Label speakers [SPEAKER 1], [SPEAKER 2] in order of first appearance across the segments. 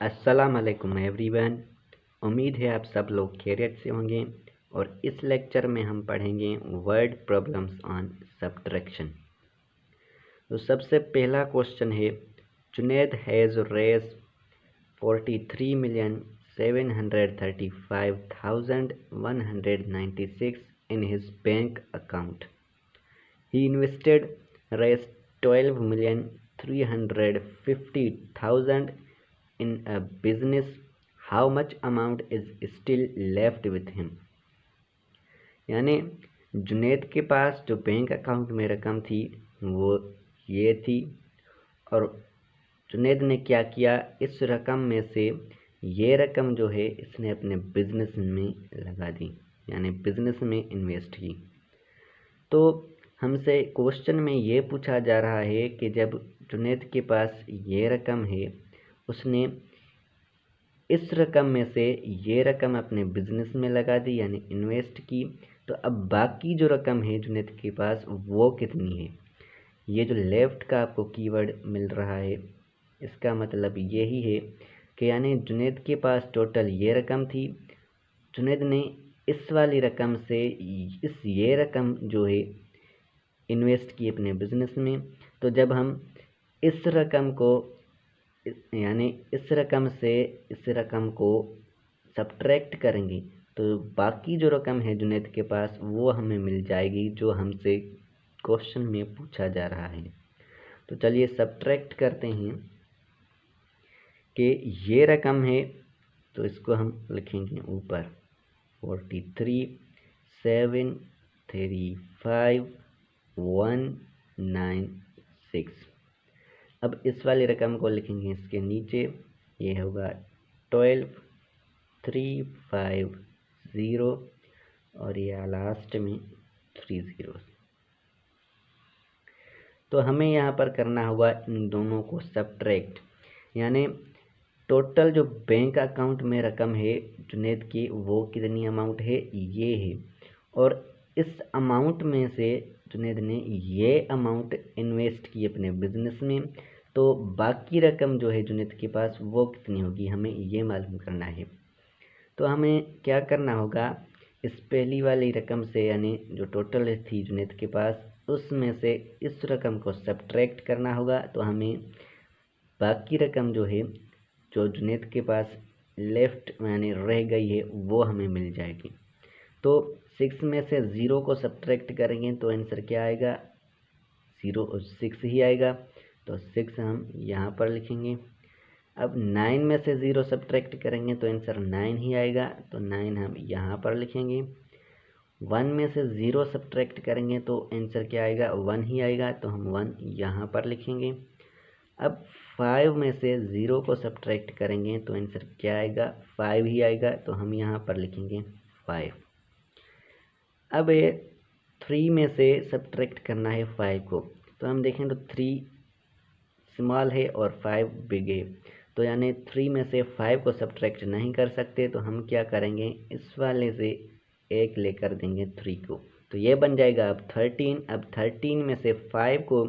[SPEAKER 1] अस्सलाम वालेकुम एवरीवन। उम्मीद है आप सब लोग खैरियत से होंगे और इस लेक्चर में हम पढ़ेंगे वर्ड प्रॉब्लम्स ऑन सब्ट्रैक्शन। तो सबसे पहला क्वेश्चन है, Junaid has Rs 43,735,196 in his bank account. He invested raised 12,350,000 in a business. How much amount is still left with him? यानी जुनैद के पास जो बैंक अकाउंट में रकम थी वो ये थी, और जुनैद ने क्या किया, इस रकम में से ये रकम जो है इसने अपने बिजनेस में लगा दी, यानी बिजनेस में इन्वेस्ट की। तो हमसे क्वेश्चन में ये पूछा जा रहा है कि जब जुनैद के पास ये रकम है, उसने इस रकम में से ये रकम अपने बिजनेस में लगा दी यानी इन्वेस्ट की, तो अब बाकी जो रकम है जुनैद के पास वो कितनी है। ये जो लेफ्ट का आपको कीवर्ड मिल रहा है इसका मतलब यही है कि यानी जुनैद के पास टोटल ये रकम थी, जुनैद ने इस वाली रकम से ये रकम जो है इन्वेस्ट की अपने बिजनेस में। तो जब हम इस रकम को यानी इस रकम से इस रकम को सब्ट्रैक्ट करेंगे तो बाकी जो रकम है जुनैद के पास वो हमें मिल जाएगी जो हमसे क्वेश्चन में पूछा जा रहा है। तो चलिए सब्ट्रैक्ट करते हैं कि ये रकम है, तो इसको हम लिखेंगे ऊपर 43,735,196। अब इस वाली रकम को लिखेंगे इसके नीचे, ये होगा 12,350 और ये लास्ट में 30। तो हमें यहाँ पर करना होगा इन दोनों को सब्ट्रैक्ट, यानी टोटल जो बैंक अकाउंट में रकम है जुनैद की वो कितनी अमाउंट है, ये है, और इस अमाउंट में से जुनैद ने ये अमाउंट इन्वेस्ट की अपने बिजनेस में, तो बाकी रकम जो है जुनैद के पास वो कितनी होगी हमें ये मालूम करना है। तो हमें क्या करना होगा, इस पहली वाली रकम से यानी जो टोटल थी जुनैद के पास उसमें से इस रकम को सब्ट्रैक्ट करना होगा, तो हमें बाकी रकम जो है जो जुनैद के पास लेफ्ट यानी रह गई है वो हमें मिल जाएगी। तो 6 में से 0 को सब्ट्रैक्ट करेंगे तो आंसर क्या आएगा, 0 और 6 ही आएगा, तो 6 हम यहाँ पर लिखेंगे। अब 9 में से 0 सब्ट्रैक्ट करेंगे तो आंसर 9 ही आएगा, तो 9 हम यहाँ पर लिखेंगे। 1 में से 0 सब्ट्रैक्ट करेंगे तो आंसर क्या आएगा, 1 ही आएगा, तो हम 1 यहाँ पर लिखेंगे। अब 5 में से 0 को सब्ट्रैक्ट करेंगे तो आंसर क्या आएगा, 5 ही आएगा, तो हम यहाँ पर लिखेंगे 5। अब ये 3 में से सब्ट्रैक्ट करना है 5 को, तो हम देखें तो 3 स्मॉल है और 5 बिग है, तो यानी 3 में से 5 को सब्ट्रैक्ट नहीं कर सकते, तो हम क्या करेंगे, इस वाले से एक लेकर देंगे 3 को, तो ये बन जाएगा अब 13। अब 13 में से 5 को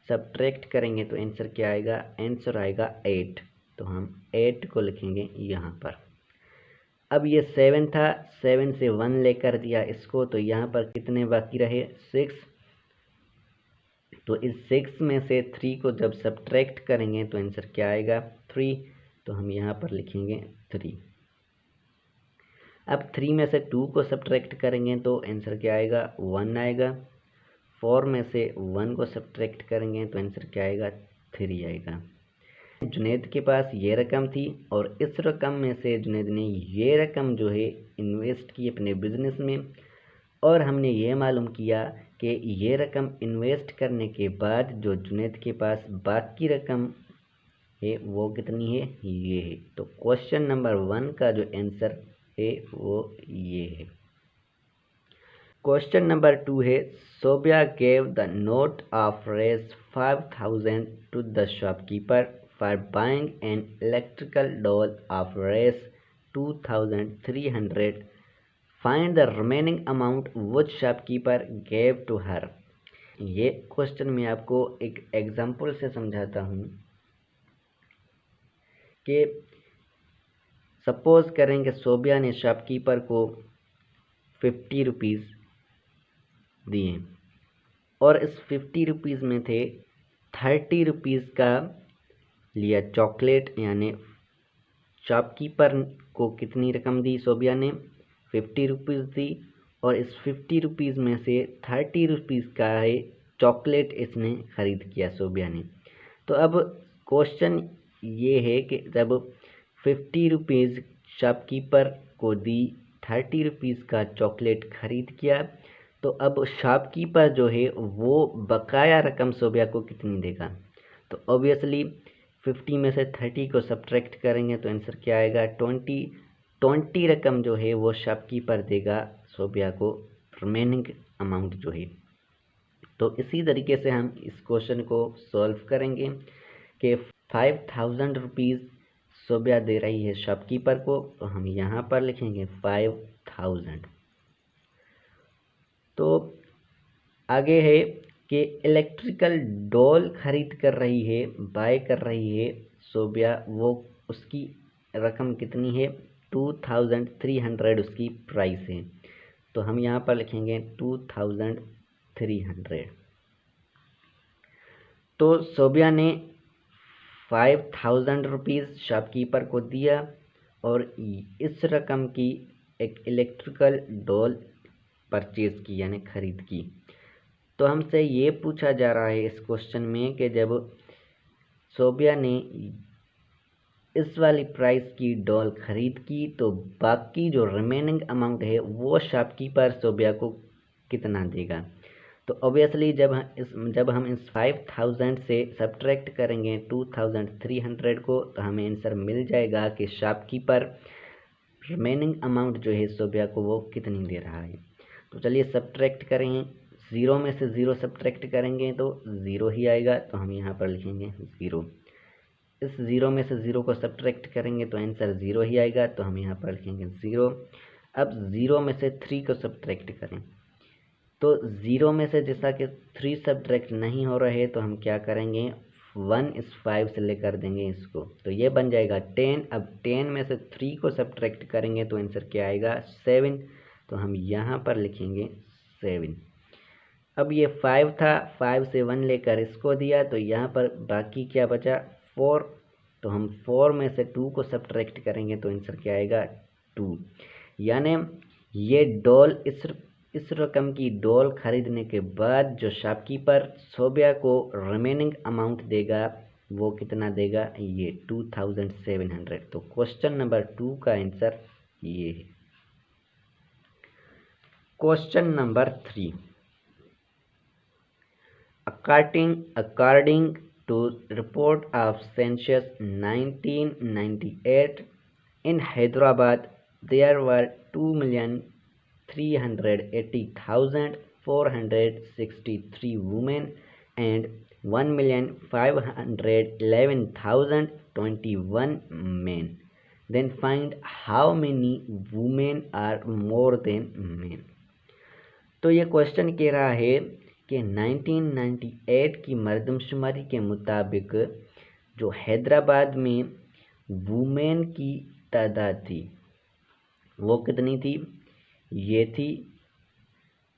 [SPEAKER 1] सब्ट्रैक्ट करेंगे तो आंसर क्या आएगा, आंसर आएगा 8, तो हम 8 को लिखेंगे यहाँ पर। अब ये 7 था, 7 से 1 लेकर दिया इसको, तो यहाँ पर कितने बाकी रहे, 6, तो इस 6 में से 3 को जब सब्ट्रैक्ट करेंगे तो आंसर क्या आएगा, 3, तो हम यहाँ पर लिखेंगे 3। अब 3 में से 2 को सब्ट्रैक्ट करेंगे तो आंसर क्या आएगा, 1 आएगा। 4 में से 1 को सब्ट्रैक्ट करेंगे तो आंसर क्या आएगा, 3 आएगा। जुनैद के पास ये रकम थी और इस रकम में से जुनैद ने ये रकम जो है इन्वेस्ट की अपने बिजनेस में, और हमने ये मालूम किया कि ये रकम इन्वेस्ट करने के बाद जो जुनैद के पास बाकी रकम है वो कितनी है, ये है। तो क्वेश्चन नंबर 1 का जो आंसर है वो ये है। क्वेश्चन नंबर 2 है, Sobia gave the note of Rs 5,000 to the shopkeeper for buying an electrical doll of Rs 2,300। Find the remaining amount which shopkeeper gave to her. ये क्वेश्चन मैं आपको एक एग्जाम्पल से समझाता हूँ कि सपोज करें कि सोबिया ने शॉपकीपर को 50 रुपीज़ दिए और इस 50 रुपीज़ में थे 30 रुपीज़ का लिया चॉकलेट, यानी शॉपकीपर को कितनी रकम दी सोबिया ने, 50 रुपीज़ दी और इस 50 रुपीज़ में से 30 रुपीज़ का है चॉकलेट इसने ख़रीद किया सोबिया ने। तो अब क्वेश्चन ये है कि जब 50 रुपीज़ शॉपकीपर को दी, 30 रुपीज़ का चॉकलेट ख़रीद किया, तो अब शॉपकीपर जो है वो बकाया रकम सोबिया को कितनी देगा। तो ऑब्वियसली 50 में से 30 को सब्ट्रैक्ट करेंगे तो आंसर क्या आएगा, 20 रकम जो है वो शॉपकीपर देगा सोबिया को, रिमेनिंग अमाउंट जो है। तो इसी तरीके से हम इस क्वेश्चन को सॉल्व करेंगे कि 5000 रुपीज़ सोबिया दे रही है शॉपकीपर को, तो हम यहाँ पर लिखेंगे 5000। तो आगे है कि इलेक्ट्रिकल डॉल खरीद कर रही है, बाय कर रही है सोबिया, वो उसकी रकम कितनी है, 2300 उसकी प्राइस है। तो हम यहाँ पर लिखेंगे 2300। तो सोबिया ने 5000 रुपीज़ शॉपकीपर को दिया और इस रकम की एक इलेक्ट्रिकल डॉल परचेज की, यानी ख़रीद की। तो हमसे ये पूछा जा रहा है इस क्वेश्चन में कि जब सोबिया ने इस वाली प्राइस की डॉल ख़रीद की तो बाकी जो रिमेनिंग अमाउंट है वो शॉपकीपर सोबिया को कितना देगा। तो ऑब्वियसली जब हम इस 5000 से सब्ट्रैक्ट करेंगे 2300 को, तो हमें आंसर मिल जाएगा कि शॉपकीपर रिमेनिंग अमाउंट जो है सोबिया को वो कितनी दे रहा है। तो चलिए सब्ट्रैक्ट करें, 0 में से 0 सब्ट्रैक्ट करेंगे तो 0 ही आएगा, तो हम यहाँ पर लिखेंगे 0। इस 0 में से 0 को सब्ट्रैक्ट करेंगे तो आंसर 0 ही आएगा, तो हम यहाँ पर लिखेंगे 0। अब 0 में से 3 को सब्ट्रैक्ट करें तो 0 में से जैसा कि 3 सब्ट्रैक्ट नहीं हो रहे तो हम क्या करेंगे, 1 इस 5 से लेकर देंगे इसको, तो ये बन जाएगा 10। अब 10 में से 3 को सब्ट्रैक्ट करेंगे तो आंसर क्या आएगा, 7। तो हम यहाँ पर लिखेंगे 7। अब ये 5 था, 5 से 1 लेकर इसको दिया, तो यहाँ पर बाकी क्या बचा, 4। तो हम 4 में से 2 को सब्ट्रैक्ट करेंगे तो आंसर क्या आएगा, 2। यानी ये डॉल इस रकम की डॉल खरीदने के बाद जो शॉपकीपर सोबिया को रिमेनिंग अमाउंट देगा वो कितना देगा, ये 2700। तो क्वेश्चन नंबर 2 का आंसर ये है। Question number 3, according to report of census 1998 in Hyderabad, there were 2,380,463 women and 1,511,021 men. Then find how many women are more than men. तो ये क्वेश्चन कह रहा है कि 1998 की मरदमशुमारी के मुताबिक जो हैदराबाद में वुमेन की तादाद थी वो कितनी थी, ये थी,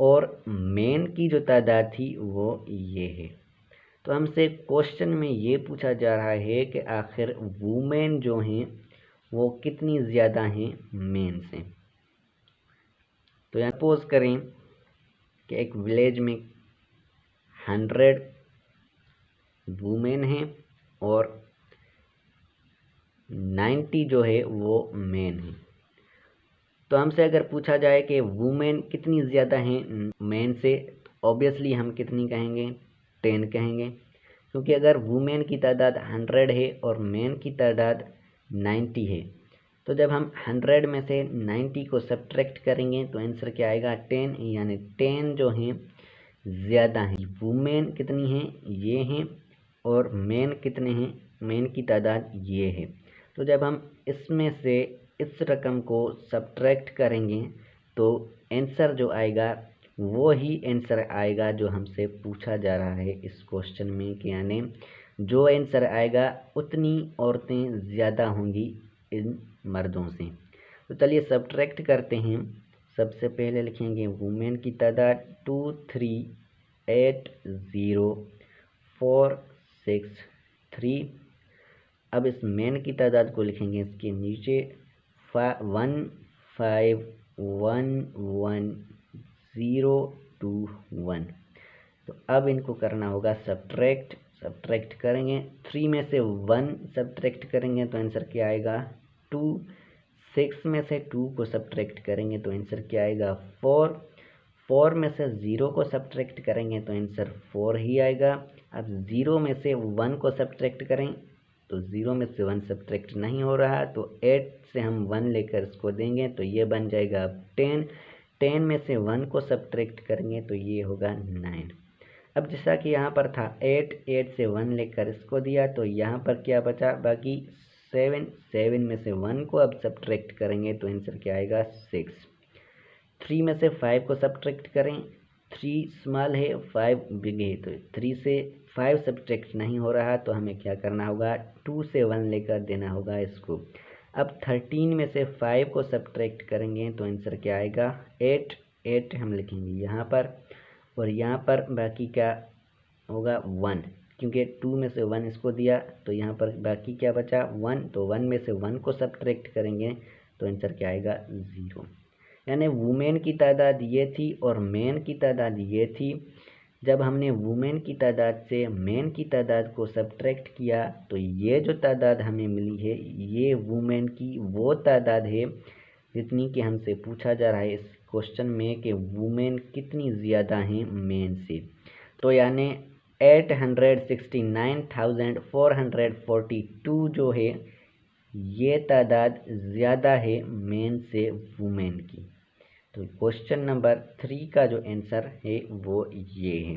[SPEAKER 1] और मेन की जो तादाद थी वो ये है। तो हमसे क्वेश्चन में ये पूछा जा रहा है कि आखिर वुमेन जो हैं वो कितनी ज़्यादा हैं मेन से। तो यहाँ सपोज करें कि एक विलेज में 100 वुमेन हैं और 90 जो है वो मेन हैं। तो हमसे अगर पूछा जाए कि वुमेन कितनी ज़्यादा हैं मेन से, ऑब्वियसली हम कितनी कहेंगे, 10 कहेंगे, क्योंकि अगर वुमेन की तादाद 100 है और मेन की तादाद 90 है, तो जब हम 100 में से 90 को सब्ट्रैक्ट करेंगे तो आंसर क्या आएगा, 10। यानी 10 जो हैं ज़्यादा हैं। वुमेन कितनी हैं, ये हैं, और मेन कितने हैं, मेन की तादाद ये है। तो जब हम इसमें से इस रकम को सब्ट्रैक्ट करेंगे तो आंसर जो आएगा वो ही आंसर आएगा जो हमसे पूछा जा रहा है इस क्वेश्चन में, कि यानी जो आंसर आएगा उतनी औरतें ज़्यादा होंगी इन मर्दों से। तो चलिए सब्ट्रैक्ट करते हैं। सबसे पहले लिखेंगे वुमेन की तादाद 2 3 8 0 4 6 3। अब इस मेन की तादाद को लिखेंगे इसके नीचे 1 5 1 1 0 2 1। तो अब इनको करना होगा सब्ट्रैक्ट करेंगे। 3 में से 1 सब्ट्रैक्ट करेंगे तो आंसर क्या आएगा 2। 6 में से 2 को सब्ट्रैक्ट करेंगे तो आंसर क्या आएगा 4। 4 में से 0 को सब्ट्रैक्ट करेंगे तो आंसर 4 ही आएगा। अब 0 में से 1 को सब्ट्रैक्ट करें तो 0 में से 1 सब्ट्रैक्ट नहीं हो रहा, तो 8 से हम 1 लेकर इसको देंगे तो ये बन जाएगा 10। 10 में से 1 को सब्ट्रैक्ट करेंगे तो ये होगा 9। अब जैसा कि यहाँ पर था 8 से 1 लेकर इसको दिया तो यहाँ पर क्या बचा बाकी 7। 7 में से 1 को अब सब्ट्रैक्ट करेंगे तो आंसर क्या आएगा 6। 3 में से 5 को सब्ट्रैक्ट करें। 3 स्मॉल है 5 बिग है, तो 3 से 5 सब्ट्रैक्ट नहीं हो रहा तो हमें क्या करना होगा 2 से 1 लेकर देना होगा इसको। अब 13 में से 5 को सब्ट्रैक्ट करेंगे तो आंसर क्या आएगा 8। 8 हम लिखेंगे यहाँ पर, और यहाँ पर बाकी क्या होगा 1, क्योंकि 2 में से 1 इसको दिया तो यहाँ पर बाकी क्या बचा 1, तो 1 में से 1 को सब्ट्रैक्ट करेंगे तो आंसर क्या आएगा 0। यानी वुमेन की तादाद ये थी और मेन की तादाद ये थी। जब हमने वुमेन की तादाद से मेन की तादाद को सब्ट्रैक्ट किया तो ये जो तादाद हमें मिली है ये वुमेन की वो तादाद है जितनी कि हमसे पूछा जा रहा है इस क्वेश्चन में कि वुमेन कितनी ज़्यादा हैं मेन से। तो यानी 869,442 जो है ये तादाद ज़्यादा है मेन से वुमेन की। तो क्वेश्चन नंबर 3 का जो आंसर है वो ये है।